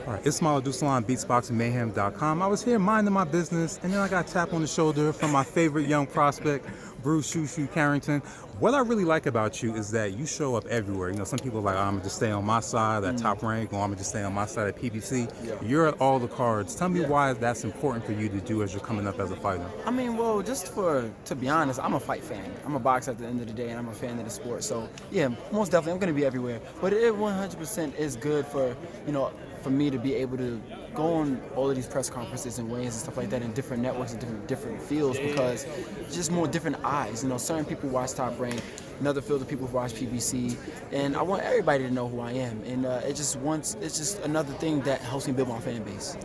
All right, Ismail Dusalan, BeatsBoxingMayhem.com. I was here minding my business, and then I got tapped on the shoulder from my favorite young prospect, Shu Shu Carrington. What I really like about you is that you show up everywhere. You know, some people are like, oh, I'm going to just stay on my side at Top Rank, or I'm going to just stay on my side at PBC. Yeah. You're at all the cards. Tell me Yeah. why that's important for you to do as you're coming up as a fighter. I mean, well, to be honest, I'm a fight fan. I'm a boxer at the end of the day, and I'm a fan of the sport. So, yeah, most definitely, I'm going to be everywhere. But it 100% is good for, for me to be able to go on all of these press conferences and weigh-ins and stuff like that in different networks and different fields, because it's just more different eyes. Certain people watch Top Rank, another field of people watch PBC, and I want everybody to know who I am. And it's just another thing that helps me build my fan base.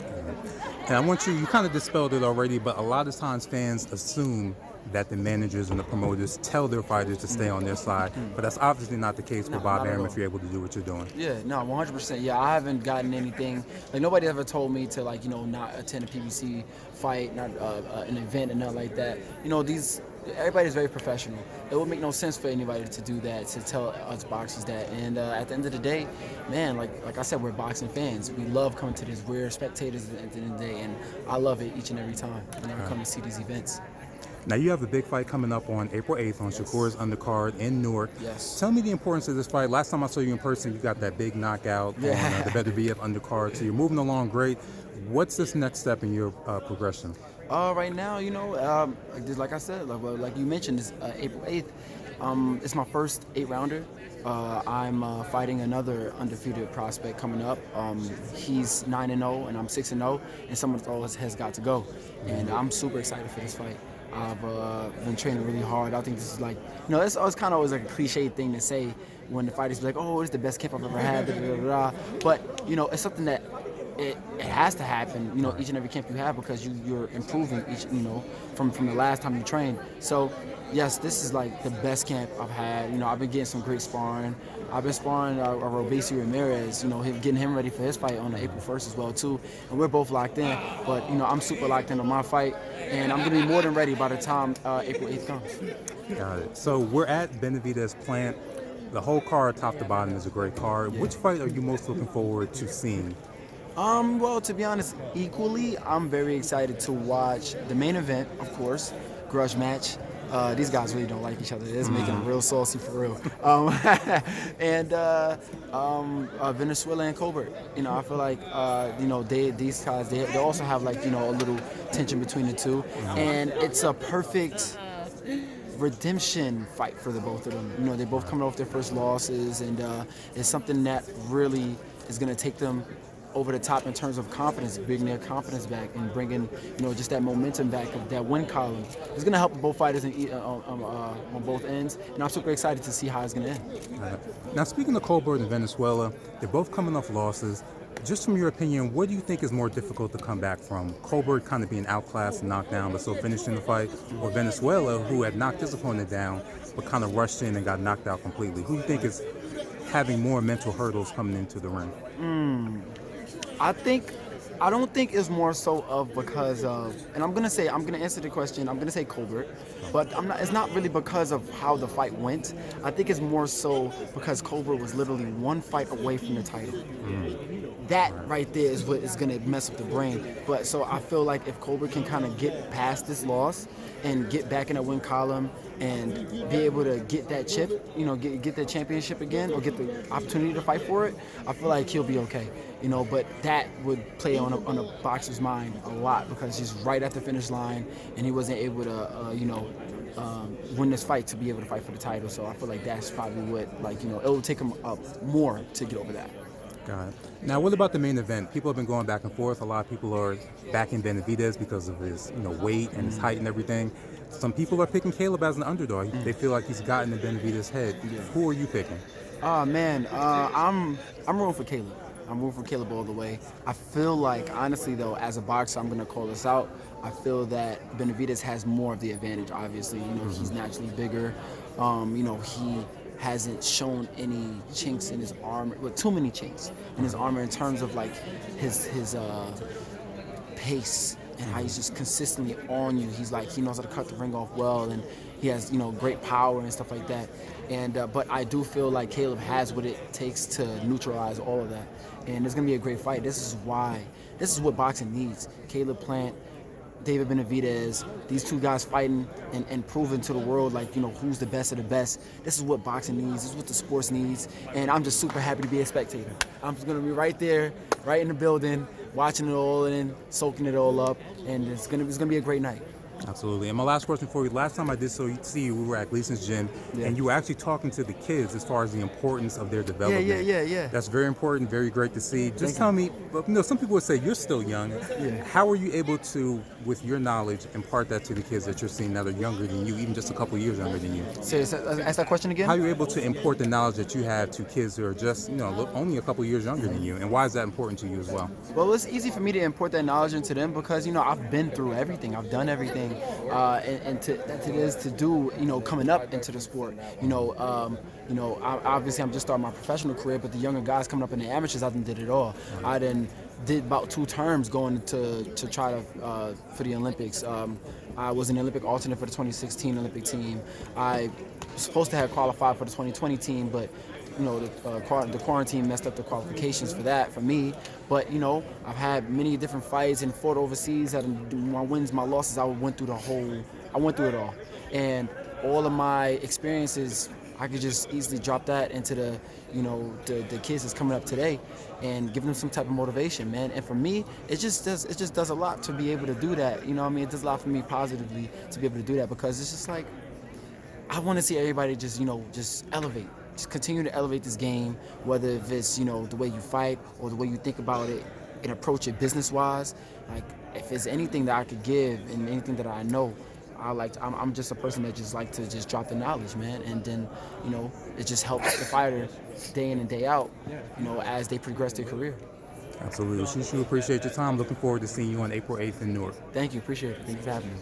And I want you kind of dispelled it already, but a lot of times fans assume that the managers and the promoters tell their fighters to stay on their side, but that's obviously not the case for Bob Arum if you're able to do what you're doing. Yeah, no, 100%. Yeah, I haven't gotten anything, like nobody ever told me to not attend a PBC fight, not an event and nothing like that. Everybody's very professional. It would make no sense for anybody to do that, to tell us boxers that. And at the end of the day, man, like I said, we're boxing fans. We love coming to this. We're spectators at the end of the day, and I love it each and every time when I come to see these events. Now you have a big fight coming up on April 8th on Shakur's undercard in Newark. Yes. Tell me the importance of this fight. Last time I saw you in person, you got that big knockout on the Benavidez undercard. So you're moving along great. What's this next step in your progression? Right now, like I said, like you mentioned, it's April 8th. It's my first 8-rounder. I'm fighting another undefeated prospect coming up. He's 9-0 and I'm 6-0, and someone always has got to go. And I'm super excited for this fight. I've been training really hard. I think this is it's kind of always like a cliche thing to say when the fighters be like, oh, it's the best camp I've ever had, da, da, da, da. But, it's something that it has to happen, each and every camp you have, because you're improving from the last time you trained. So, yes, this is like the best camp I've had. I've been getting some great sparring. I've been sparring Robesi Ramirez, getting him ready for his fight on April 1st as well, too. And we're both locked in. But, I'm super locked in on my fight. And I'm going to be more than ready by the time April 8th comes. Got it. So we're at Benavidez-Plant. The whole card, top to bottom, is a great card. Yeah. Which fight are you most looking forward to seeing? Well, to be honest, equally, I'm very excited to watch the main event, of course, grudge match. These guys really don't like each other. It's making them real saucy for real. And Venezuela and Colbert. I feel like these guys they also have a little tension between the two, and it's a perfect redemption fight for the both of them. They're both coming off their first losses, and it's something that really is going to take them over the top in terms of confidence, bringing their confidence back and bringing, just that momentum back of that win column. It's going to help both fighters on both ends, and I'm super excited to see how it's going to end. Now, speaking of Colbert and Venezuela, they're both coming off losses. Just from your opinion, what do you think is more difficult to come back from? Colbert kind of being outclassed and knocked down but still finishing the fight, or Venezuela, who had knocked his opponent down but kind of rushed in and got knocked out completely? Who do you think is having more mental hurdles coming into the ring? I don't think it's more so of because of, and I'm gonna answer the question. I'm gonna say Colbert, but it's not really because of how the fight went. I think it's more so because Colbert was literally one fight away from the title. That right there is what is gonna mess up the brain. But so I feel like if Colbert can kind of get past this loss and get back in that win column and be able to get that chip, get that championship again, or get the opportunity to fight for it, I feel like he'll be okay. But that would play on a boxer's mind a lot, because he's right at the finish line and he wasn't able to, win this fight to be able to fight for the title. So I feel like that's probably what, it will take him up more to get over that. Got it. Now, what about the main event? People have been going back and forth. A lot of people are backing Benavidez because of his, weight and his height and everything. Some people are picking Caleb as an underdog. They feel like he's gotten in Benavidez's head. Yeah. Who are you picking? Man, I'm rooting for Caleb. I'm rooting for Caleb all the way. I feel like, honestly, though, as a boxer, I'm going to call this out. I feel that Benavidez has more of the advantage, obviously. He's naturally bigger. He hasn't shown any chinks in his armor, well, too many chinks in his armor in terms of his pace and how he's just consistently on you. He knows how to cut the ring off well, and He has, great power and stuff like that. And but I do feel like Caleb has what it takes to neutralize all of that. And it's gonna be a great fight. This is what boxing needs. Caleb Plant, David Benavidez, these two guys fighting and proving to the world, like, who's the best of the best. This is what boxing needs. This is what the sports needs. And I'm just super happy to be a spectator. I'm just going to be right there, right in the building, watching it all and soaking it all up. And it's gonna be a great night. Absolutely. And my last question for you, last time I did see you, we were at Gleason's gym, and you were actually talking to the kids as far as the importance of their development. Yeah. That's very important, very great to see. Just tell me, some people would say you're still young. How are you able to, with your knowledge, impart that to the kids that you're seeing that are younger than you, even just a couple of years younger than you? Ask that question again? How are you able to import the knowledge that you have to kids who are just, only a couple of years younger than you? And why is that important to you as well? Well, it's easy for me to import that knowledge into them because, I've been through everything. I've done everything. And to this to do, coming up into the sport, obviously I'm just starting my professional career, but the younger guys coming up in the amateurs, I did it all. I did about 2 terms going to try to for the Olympics. I was an Olympic alternate for the 2016 Olympic team. I was supposed to have qualified for the 2020 team, but the quarantine messed up the qualifications for me. But I've had many different fights and fought overseas. My wins, my losses, I went through it all, and all of my experiences, I could just easily drop that into the kids that's coming up today, and give them some type of motivation, man. And for me, it just does a lot to be able to do that. It does a lot for me positively to be able to do that, because it's just like I want to see everybody just elevate. Just continue to elevate this game, whether if it's, the way you fight or the way you think about it and approach it business-wise. Like, if there's anything that I could give and anything that I know, I'm just a person that just like to just drop the knowledge, man. And then, it just helps the fighter day in and day out, as they progress their career. Absolutely. Shu Shu, appreciate your time. Looking forward to seeing you on April 8th in Newark. Thank you. Appreciate it. Thank you for having me.